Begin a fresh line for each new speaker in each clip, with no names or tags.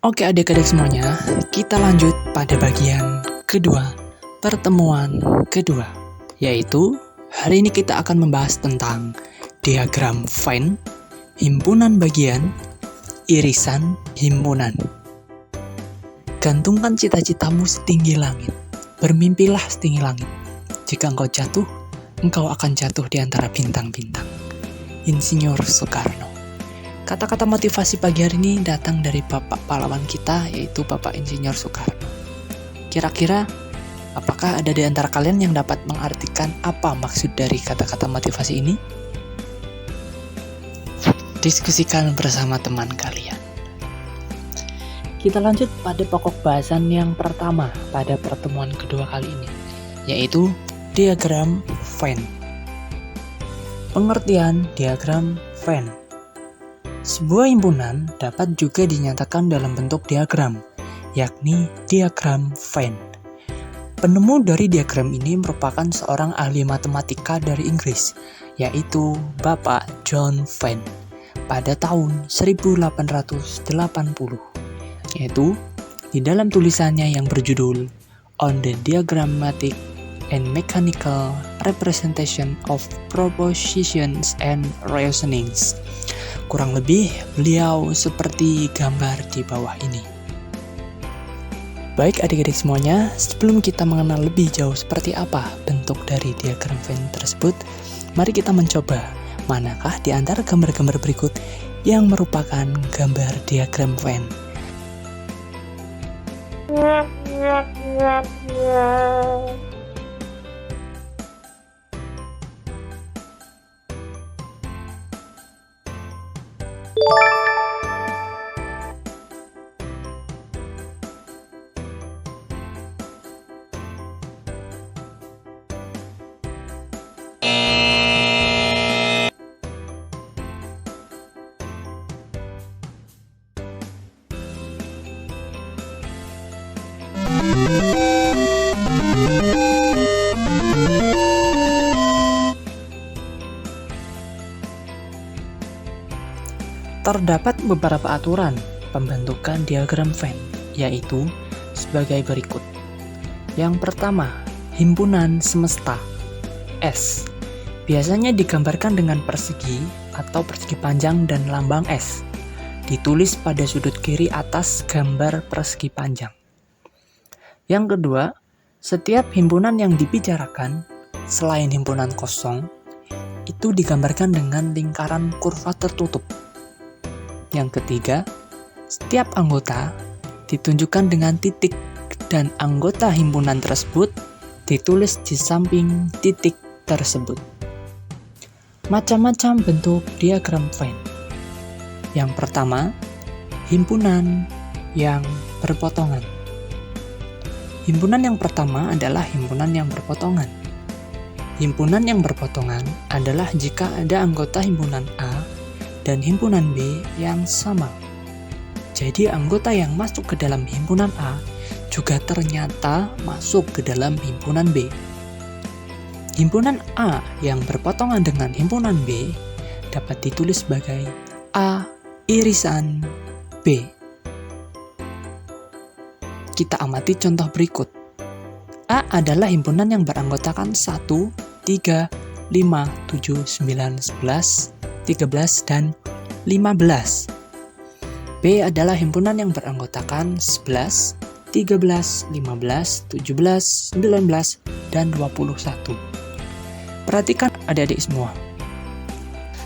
Oke adik-adik semuanya, kita lanjut pada bagian kedua, pertemuan kedua, yaitu hari ini kita akan membahas tentang diagram Venn, himpunan bagian, irisan himpunan. Gantungkan cita-citamu setinggi langit, bermimpilah setinggi langit. Jika engkau jatuh, engkau akan jatuh di antara bintang-bintang. Insinyur Soekarno. Kata-kata motivasi pagi hari ini datang dari bapak pahlawan kita, yaitu Bapak Insinyur Soekarno. Kira-kira, apakah ada di antara kalian yang dapat mengartikan apa maksud dari kata-kata motivasi ini? Diskusikan bersama teman kalian. Kita lanjut pada pokok bahasan yang pertama pada pertemuan kedua kali ini, yaitu diagram Venn. Pengertian diagram Venn. Sebuah himpunan dapat juga dinyatakan dalam bentuk diagram, yakni diagram Venn. Penemu dari diagram ini merupakan seorang ahli matematika dari Inggris, yaitu Bapak John Venn, pada tahun 1880, yaitu di dalam tulisannya yang berjudul On the Diagrammatic and Mechanical Representation of Propositions and Reasonings. Kurang lebih, beliau seperti gambar di bawah ini. Baik adik-adik semuanya, sebelum kita mengenal lebih jauh seperti apa bentuk dari diagram Venn tersebut, mari kita mencoba manakah di antara gambar-gambar berikut yang merupakan gambar diagram Venn. Terdapat beberapa aturan pembentukan diagram Venn, yaitu sebagai berikut. Yang pertama, himpunan semesta S. Biasanya digambarkan dengan persegi atau persegi panjang dan lambang S. Ditulis pada sudut kiri atas gambar persegi panjang. Yang kedua, setiap himpunan yang dibicarakan selain himpunan kosong itu digambarkan dengan lingkaran kurva tertutup. Yang ketiga, setiap anggota ditunjukkan dengan titik dan anggota himpunan tersebut ditulis di samping titik tersebut. Macam-macam bentuk diagram Venn. Yang pertama, himpunan yang berpotongan. Himpunan yang pertama adalah himpunan yang berpotongan. Himpunan yang berpotongan adalah jika ada anggota himpunan A dan himpunan B yang sama. Jadi anggota yang masuk ke dalam himpunan A juga ternyata masuk ke dalam himpunan B. Himpunan A yang berpotongan dengan himpunan B dapat ditulis sebagai A irisan B. Kita amati contoh berikut. A adalah himpunan yang beranggotakan 1, 3, 5, 7, 9, 11, 13, dan 15. B adalah himpunan yang beranggotakan 11, 13, 15, 17, 19, dan 21. Perhatikan adik-adik semua.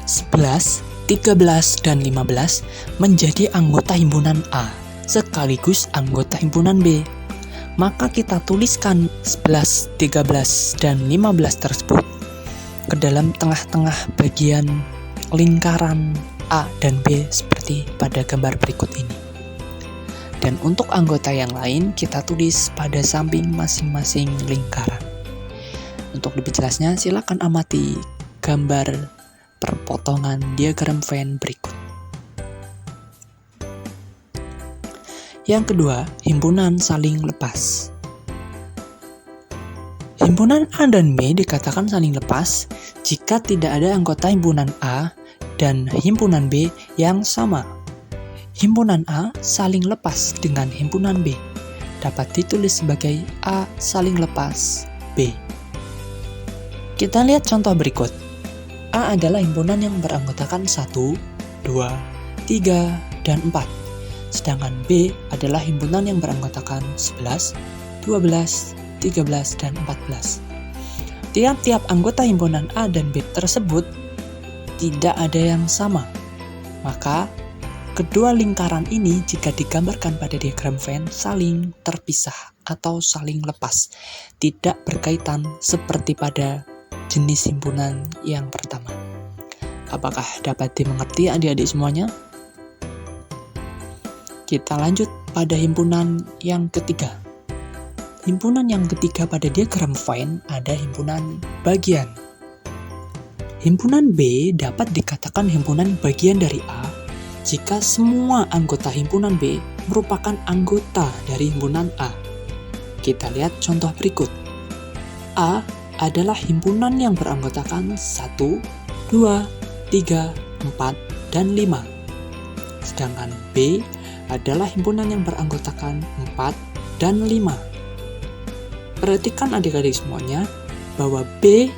11, 13, dan 15 menjadi anggota himpunan A, sekaligus anggota himpunan B. Maka kita tuliskan 11, 13, dan 15 tersebut ke dalam tengah-tengah bagian lingkaran A dan B seperti pada gambar berikut ini. Dan untuk anggota yang lain kita tulis pada samping masing-masing lingkaran. Untuk lebih jelasnya silakan amati gambar perpotongan diagram Venn berikut. Yang kedua, himpunan saling lepas. Himpunan A dan B dikatakan saling lepas jika tidak ada anggota himpunan A dan himpunan B yang sama. Himpunan A saling lepas dengan himpunan B. Dapat ditulis sebagai A saling lepas B. Kita lihat contoh berikut. A adalah himpunan yang beranggotakan 1, 2, 3, dan 4. Sedangkan B adalah himpunan yang beranggotakan 11, 12, 13, dan 14. Tiap-tiap anggota himpunan A dan B tersebut tidak ada yang sama. Maka, kedua lingkaran ini jika digambarkan pada diagram Venn saling terpisah atau saling lepas, tidak berkaitan seperti pada jenis himpunan yang pertama. Apakah dapat dimengerti adik-adik semuanya? Kita lanjut pada himpunan yang ketiga. Himpunan yang ketiga pada diagram Venn ada himpunan bagian. Himpunan B dapat dikatakan himpunan bagian dari A jika semua anggota himpunan B merupakan anggota dari himpunan A. Kita lihat contoh berikut. A adalah himpunan yang beranggotakan 1, 2, 3, 4, dan 5. Sedangkan B adalah himpunan yang beranggotakan 4 dan 5. Perhatikan adik-adik semuanya bahwa B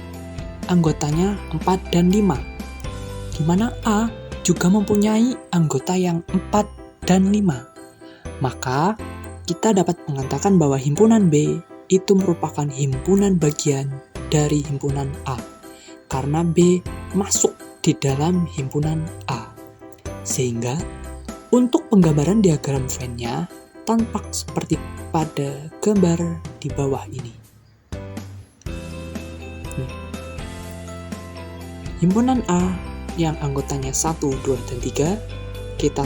anggotanya 4 dan 5, di mana A juga mempunyai anggota yang 4 dan 5. Maka kita dapat mengatakan bahwa himpunan B itu merupakan himpunan bagian dari himpunan A, karena B masuk di dalam himpunan A. Sehingga untuk penggambaran diagram Venn-nya tampak seperti pada gambar di bawah ini. Himpunan A yang anggotanya 1, 2, dan 3 kita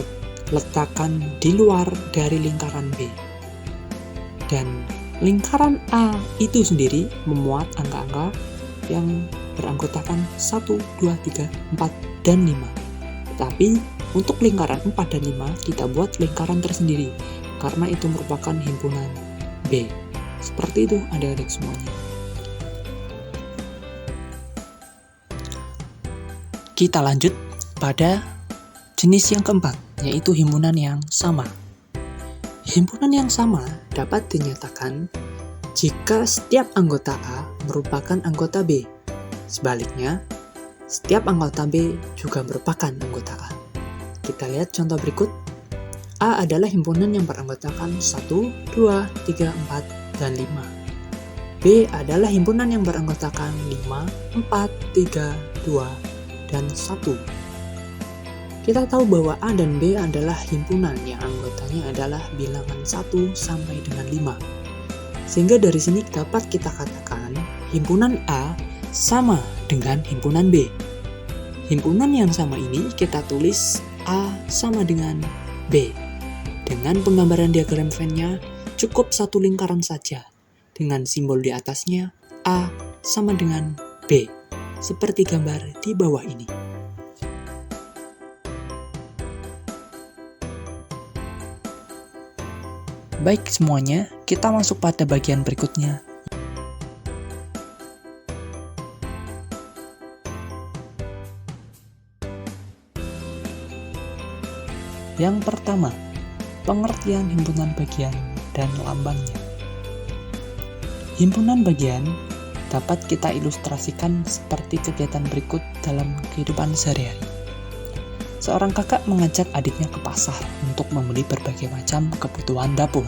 letakkan di luar dari lingkaran B. Dan lingkaran A itu sendiri memuat angka-angka yang beranggotakan 1, 2, 3, 4, dan 5. Tetapi untuk lingkaran 4 dan 5 kita buat lingkaran tersendiri, karena itu merupakan himpunan B. Seperti itu adik-adik semuanya. Kita lanjut pada jenis yang keempat, yaitu himpunan yang sama. Himpunan yang sama dapat dinyatakan jika setiap anggota A merupakan anggota B. Sebaliknya, setiap anggota B juga merupakan anggota A. Kita lihat contoh berikut. A adalah himpunan yang beranggotakan 1, 2, 3, 4, dan 5. B adalah himpunan yang beranggotakan 5, 4, 3, 2, dan 1. Kita tahu bahwa A dan B adalah himpunan yang anggotanya adalah bilangan 1 sampai dengan 5. Sehingga dari sini dapat kita katakan himpunan A sama dengan himpunan B. Himpunan yang sama ini kita tulis A sama dengan B. Dengan penggambaran diagram Venn-nya cukup satu lingkaran saja dengan simbol di atasnya A sama dengan B, seperti gambar di bawah ini. Baik semuanya, kita masuk pada bagian berikutnya. Yang pertama, pengertian himpunan bagian dan lambangnya. Himpunan bagian dapat kita ilustrasikan seperti kegiatan berikut dalam kehidupan sehari-hari. Seorang kakak mengajak adiknya ke pasar untuk membeli berbagai macam kebutuhan dapur.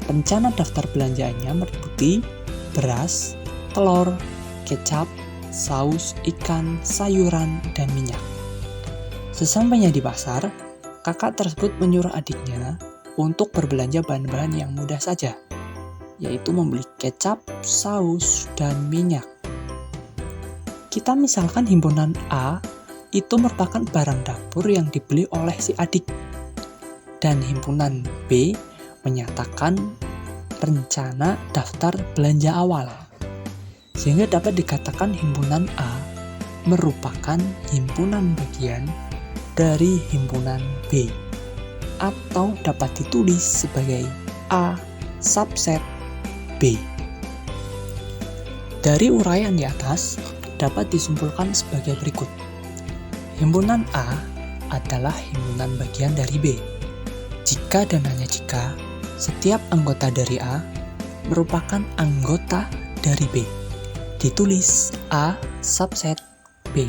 Rencana daftar belanjaannya meliputi beras, telur, kecap, saus, ikan, sayuran, dan minyak. Sesampainya di pasar, kakak tersebut menyuruh adiknya untuk berbelanja bahan-bahan yang mudah saja, yaitu membeli kecap, saus, dan minyak. Kita misalkan himpunan A itu merupakan barang dapur yang dibeli oleh si adik, dan himpunan B menyatakan rencana daftar belanja awal. Sehingga dapat dikatakan himpunan A merupakan himpunan bagian dari himpunan B, atau dapat ditulis sebagai A subset B. Dari uraian di atas dapat disimpulkan sebagai berikut. Himpunan A adalah himpunan bagian dari B. Jika dan hanya jika setiap anggota dari A merupakan anggota dari B. Ditulis A subset B.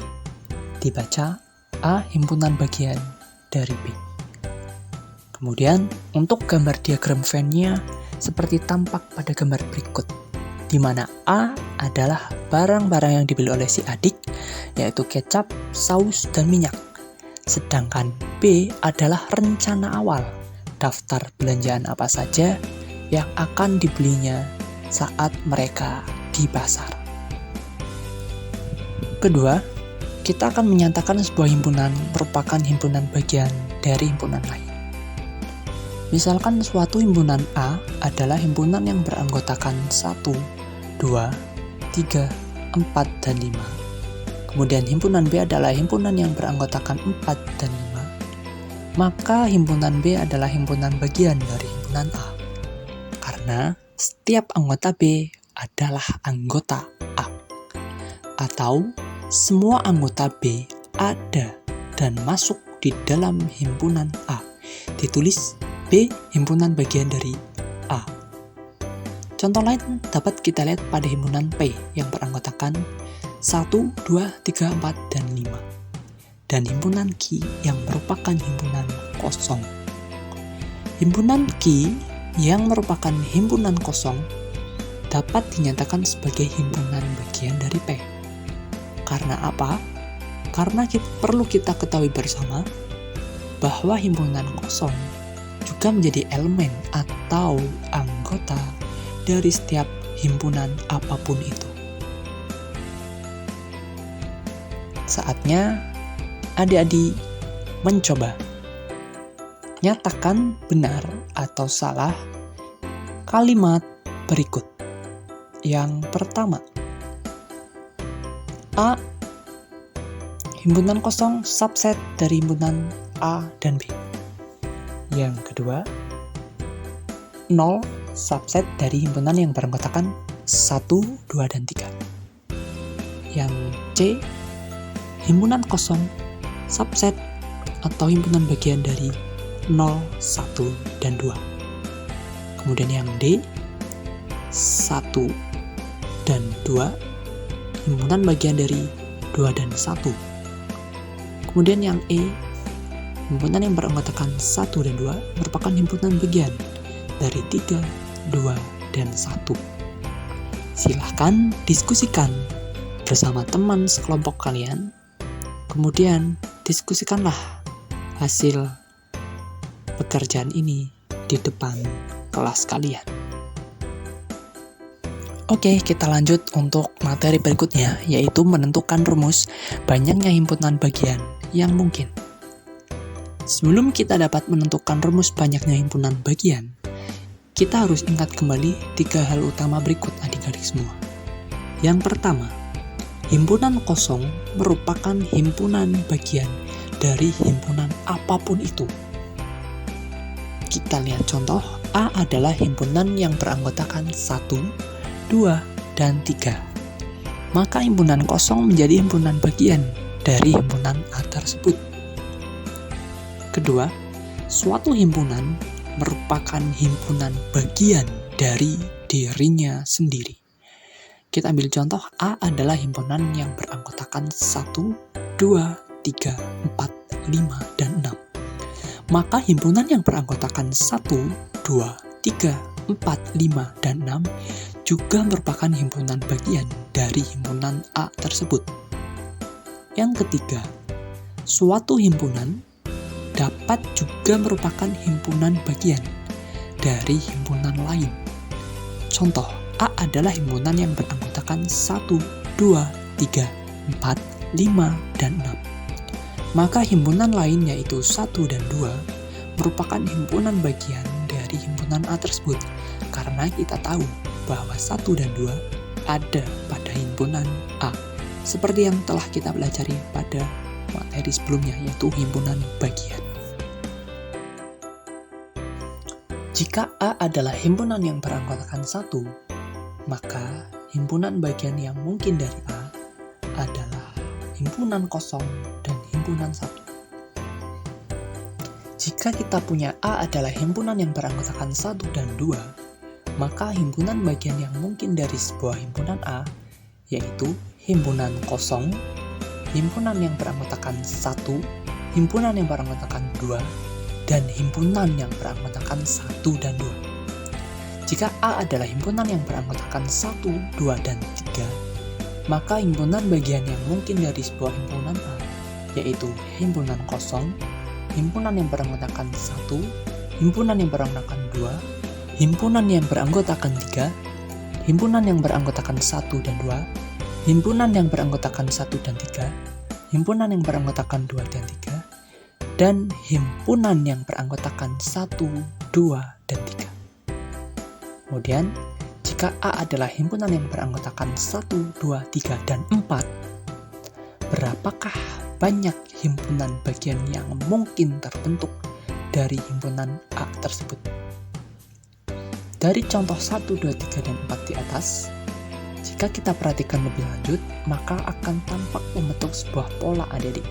Dibaca A himpunan bagian dari B. Kemudian untuk gambar diagram Venn-nya seperti tampak pada gambar berikut, di mana A adalah barang-barang yang dibeli oleh si adik, yaitu kecap, saus, dan minyak. Sedangkan B adalah rencana awal, daftar belanjaan apa saja yang akan dibelinya saat mereka di pasar. Kedua, kita akan menyatakan sebuah himpunan merupakan himpunan bagian dari himpunan lain. Misalkan suatu himpunan A adalah himpunan yang beranggotakan 1, 2, 3, 4, dan 5. Kemudian himpunan B adalah himpunan yang beranggotakan 4 dan 5. Maka himpunan B adalah himpunan bagian dari himpunan A. Karena setiap anggota B adalah anggota A. Atau semua anggota B ada dan masuk di dalam himpunan A. Ditulis B himpunan bagian dari A. Contoh lain dapat kita lihat pada himpunan P yang beranggotakan 1, 2, 3, 4, dan 5. Dan himpunan Q yang merupakan himpunan kosong. Himpunan Q yang merupakan himpunan kosong dapat dinyatakan sebagai himpunan bagian dari P. Karena apa? Karena perlu kita ketahui bersama bahwa himpunan kosong juga menjadi elemen atau anggota dari setiap himpunan apapun itu. Saatnya adik-adik mencoba nyatakan benar atau salah kalimat berikut. Yang pertama, A himpunan kosong subset dari himpunan A dan B. Yang kedua, 0 subset dari himpunan yang beranggotakan 1, 2, dan 3. Yang C, himpunan kosong subset atau himpunan bagian dari 0, 1, dan 2. Kemudian yang D, 1 dan 2, himpunan bagian dari 2 dan 1. Kemudian yang E, himpunan yang beranggotakan 1 dan 2 merupakan himpunan bagian dari 3, 2, dan 1. Silahkan diskusikan bersama teman sekelompok kalian. Kemudian diskusikanlah hasil pekerjaan ini di depan kelas kalian. Oke, kita lanjut untuk materi berikutnya, yaitu menentukan rumus banyaknya himpunan bagian yang mungkin. Sebelum kita dapat menentukan rumus banyaknya himpunan bagian, kita harus ingat kembali 3 hal utama berikut adik-adik semua. Yang pertama, himpunan kosong merupakan himpunan bagian dari himpunan apapun itu. Kita lihat contoh, A adalah himpunan yang beranggotakan 1, 2, dan 3. Maka himpunan kosong menjadi himpunan bagian dari himpunan A tersebut. Kedua, suatu himpunan merupakan himpunan bagian dari dirinya sendiri. Kita ambil contoh, A adalah himpunan yang beranggotakan 1, 2, 3, 4, 5, dan 6. Maka himpunan yang beranggotakan 1, 2, 3, 4, 5, dan 6 juga merupakan himpunan bagian dari himpunan A tersebut. Yang ketiga, suatu himpunan dapat juga merupakan himpunan bagian dari himpunan lain. Contoh, A adalah himpunan yang beranggotakan 1, 2, 3, 4, 5, dan 6. Maka himpunan lain yaitu 1 dan 2 merupakan himpunan bagian dari himpunan A tersebut, karena kita tahu bahwa 1 dan 2 ada pada himpunan A, seperti yang telah kita pelajari pada materi sebelumnya, yaitu himpunan bagian. Jika A adalah himpunan yang beranggotakan 1, maka himpunan bagian yang mungkin dari A adalah himpunan kosong dan himpunan 1. Jika kita punya A adalah himpunan yang beranggotakan 1 dan 2, maka himpunan bagian yang mungkin dari sebuah himpunan A yaitu himpunan kosong, himpunan yang beranggotakan 1, himpunan yang beranggotakan 2, dan himpunan yang beranggotakan 1 dan 2. Jika A adalah himpunan yang beranggotakan 1, 2, dan 3, maka himpunan bagian yang mungkin dari sebuah himpunan A yaitu himpunan kosong, himpunan yang beranggotakan 1, himpunan yang beranggotakan 2, himpunan yang beranggotakan 3, himpunan yang beranggotakan 1 dan 2, himpunan yang beranggotakan 1 dan 3, himpunan yang beranggotakan 2 dan 3, dan himpunan yang beranggotakan 1, 2, dan 3. Kemudian, jika A adalah himpunan yang beranggotakan 1, 2, 3, dan 4, berapakah banyak himpunan bagian yang mungkin terbentuk dari himpunan A tersebut? Dari contoh 1, 2, 3, dan 4 di atas, jika kita perhatikan lebih lanjut, maka akan tampak membentuk sebuah pola adik-adik,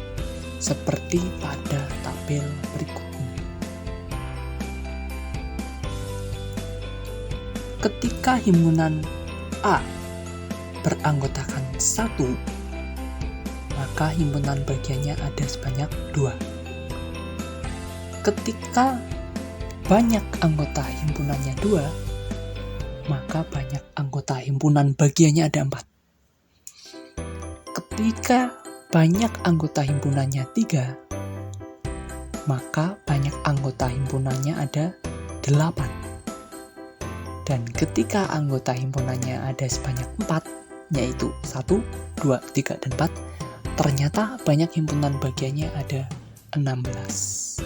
seperti pada tabel berikut ini. Ketika himpunan A beranggotakan 1, maka himpunan bagiannya ada sebanyak 2. Ketika banyak anggota himpunannya 2, maka banyak anggota himpunan bagiannya ada 4. Ketika banyak anggota himpunannya 3, maka banyak anggota himpunannya ada 8. Dan ketika anggota himpunannya ada sebanyak 4, yaitu 1, 2, 3, dan 4, ternyata banyak himpunan bagiannya ada 16.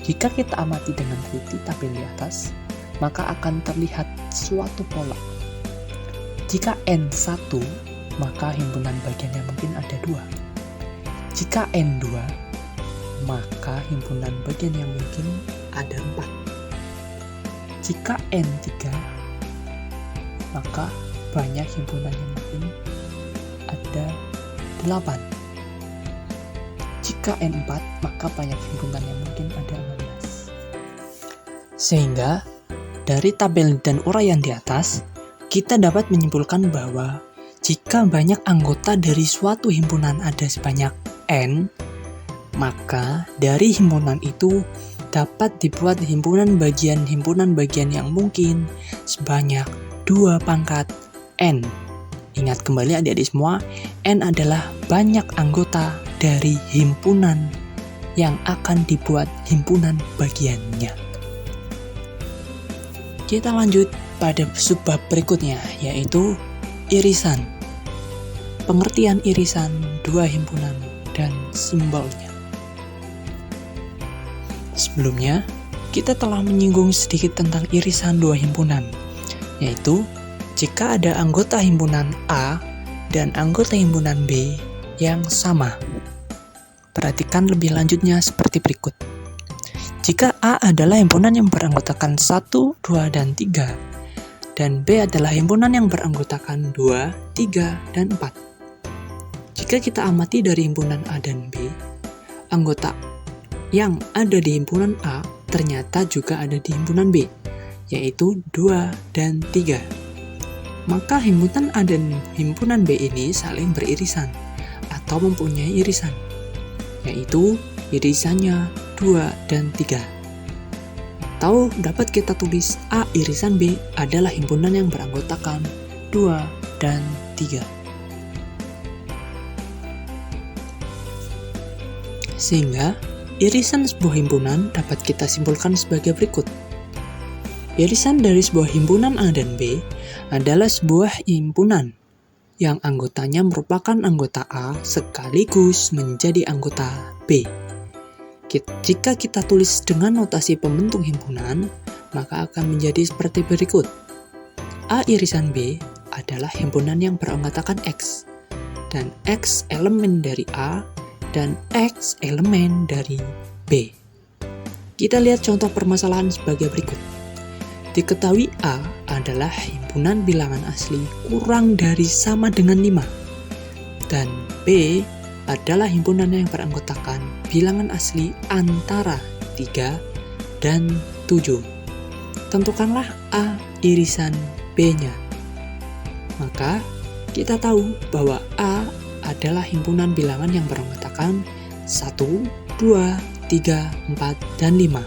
Jika kita amati dengan teliti tabel di atas, maka akan terlihat suatu pola. Jika N1, maka himpunan bagiannya mungkin ada 2. Jika N2, maka himpunan bagian yang mungkin ada 4. Jika N3, maka banyak himpunan yang mungkin ada 8. Jika N4, maka banyak himpunan yang mungkin ada 16. Sehingga, dari tabel dan uraian di atas, kita dapat menyimpulkan bahwa jika banyak anggota dari suatu himpunan ada sebanyak N, maka dari himpunan itu dapat dibuat himpunan bagian yang mungkin sebanyak 2 pangkat N. Ingat kembali adik-adik semua, N adalah banyak anggota dari himpunan yang akan dibuat himpunan bagiannya. Kita lanjut pada subbab berikutnya, yaitu irisan. Pengertian irisan 2 himpunan dan simbolnya. Sebelumnya, kita telah menyinggung sedikit tentang irisan 2 himpunan, yaitu jika ada anggota himpunan A dan anggota himpunan B yang sama. Perhatikan lebih lanjutnya seperti berikut. Jika A adalah himpunan yang beranggotakan 1, 2, dan 3, dan B adalah himpunan yang beranggotakan 2, 3, dan 4. Jika kita amati dari himpunan A dan B, anggota yang ada di himpunan A ternyata juga ada di himpunan B, yaitu 2 dan 3. Maka himpunan A dan himpunan B ini saling beririsan atau mempunyai irisan, yaitu irisannya 2 dan 3. Atau dapat kita tulis A irisan B adalah himpunan yang beranggotakan 2 dan 3. Sehingga irisan sebuah himpunan dapat kita simpulkan sebagai berikut. Irisan dari sebuah himpunan A dan B adalah sebuah himpunan yang anggotanya merupakan anggota A sekaligus menjadi anggota B. Jika kita tulis dengan notasi pembentuk himpunan, maka akan menjadi seperti berikut. A irisan B adalah himpunan yang beranggotakan X, dan X elemen dari A, dan X elemen dari B. Kita lihat contoh permasalahan sebagai berikut. Diketahui A adalah himpunan bilangan asli kurang dari sama dengan 5, dan B adalah himpunan yang beranggotakan bilangan asli antara 3, dan 7. Tentukanlah A irisan B-nya. Maka kita tahu bahwa A adalah himpunan bilangan yang beranggotakan 1, 2, 3, 4, dan 5.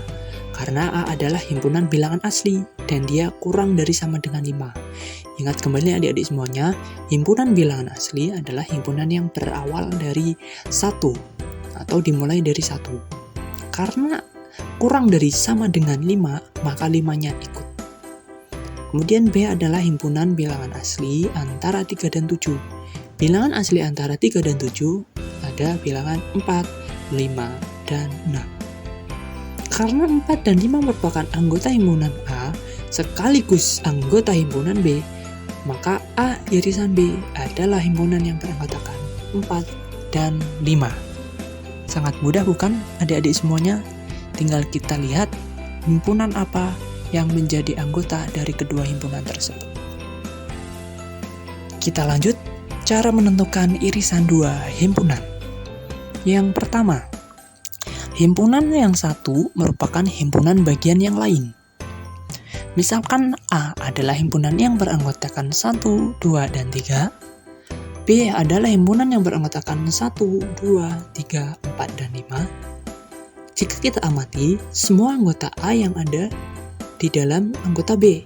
Karena A adalah himpunan bilangan asli dan dia kurang dari sama dengan 5. Ingat kembali adik-adik semuanya, himpunan bilangan asli adalah himpunan yang berawal dari 1 atau dimulai dari 1. Karena kurang dari sama dengan 5, maka 5-nya ikut. Kemudian B adalah himpunan bilangan asli antara 3 dan 7. Bilangan asli antara 3 dan 7 ada bilangan 4, 5, dan 6. Karena 4 dan 5 merupakan anggota himpunan A sekaligus anggota himpunan B, maka A irisan B adalah himpunan yang beranggotakan 4 dan 5. Sangat mudah bukan adik-adik semuanya? Tinggal kita lihat himpunan apa yang menjadi anggota dari kedua himpunan tersebut. Kita lanjut, cara menentukan irisan dua himpunan. Yang pertama, himpunan yang satu merupakan himpunan bagian yang lain. Misalkan A adalah himpunan yang beranggotakan 1, 2, dan 3. B adalah himpunan yang beranggotakan 1, 2, 3, 4, dan 5. Jika kita amati, semua anggota A yang ada di dalam anggota B,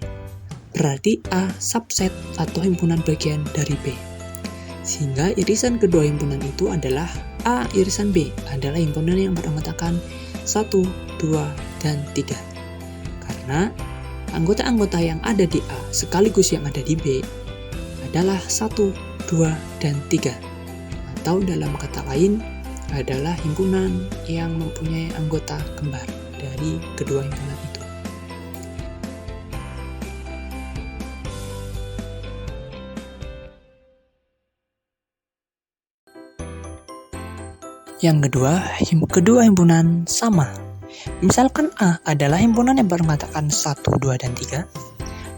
berarti A subset atau himpunan bagian dari B. Sehingga irisan kedua himpunan itu adalah A irisan B adalah himpunan yang beranggotakan 1, 2, dan 3. Karena anggota-anggota yang ada di A sekaligus yang ada di B adalah 1, 2, dan 3. Atau dalam kata lain adalah himpunan yang mempunyai anggota kembar dari kedua himpunan itu. Yang kedua himpunan sama. Misalkan A adalah himpunan yang beranggotakan 1, 2, dan 3.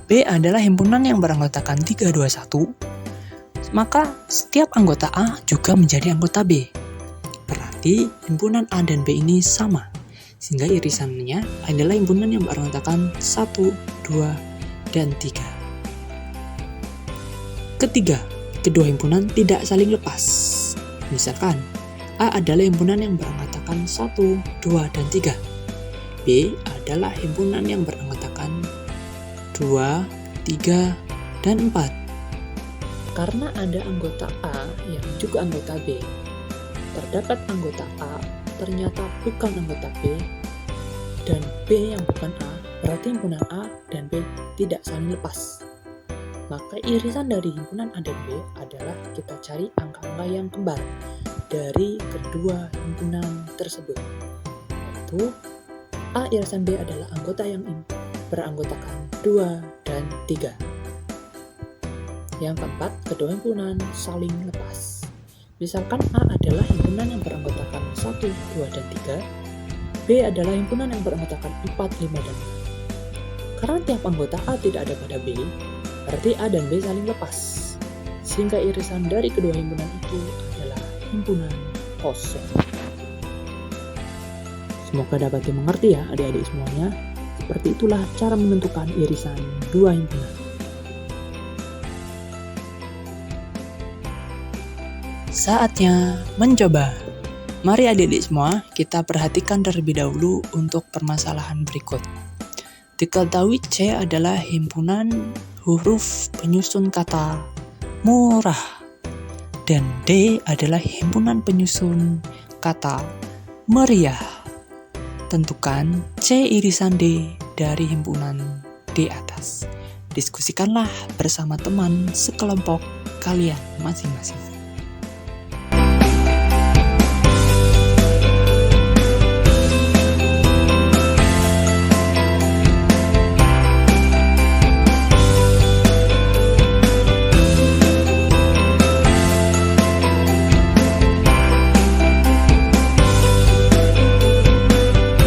B adalah himpunan yang beranggotakan 3, 2, 1. Maka setiap anggota A juga menjadi anggota B. Berarti himpunan A dan B ini sama. Sehingga irisannya adalah himpunan yang beranggotakan 1, 2, dan 3. Ketiga, kedua himpunan tidak saling lepas. Misalkan A adalah himpunan yang beranggotakan 1, 2, dan 3. B adalah himpunan yang beranggotakan 2, 3, dan 4. Karena ada anggota A yang juga anggota B, terdapat anggota A ternyata bukan anggota B, dan B yang bukan A, berarti himpunan A dan B tidak saling lepas. Maka irisan dari himpunan A dan B adalah kita cari angka-angka yang kembar dari kedua himpunan tersebut, yaitu A irisan B adalah anggota yang beranggotakan 2 dan 3. Yang keempat, kedua himpunan saling lepas. Misalkan A adalah himpunan yang beranggotakan 1, 2, dan 3. B adalah himpunan yang beranggotakan 4, 5, dan 6. Karena tiap anggota A tidak ada pada B, berarti A dan B saling lepas. Sehingga irisan dari kedua himpunan itu adalah himpunan kosong. Semoga dapat dimengerti ya adik-adik semuanya. Seperti itulah cara menentukan irisan dua himpunan. Saatnya mencoba. Mari adik-adik semua kita perhatikan terlebih dahulu untuk permasalahan berikut. Diketahui C adalah himpunan huruf penyusun kata murah. Dan D adalah himpunan penyusun kata meriah. Tentukan C irisan D dari himpunan di atas. Diskusikanlah bersama teman sekelompok kalian masing-masing.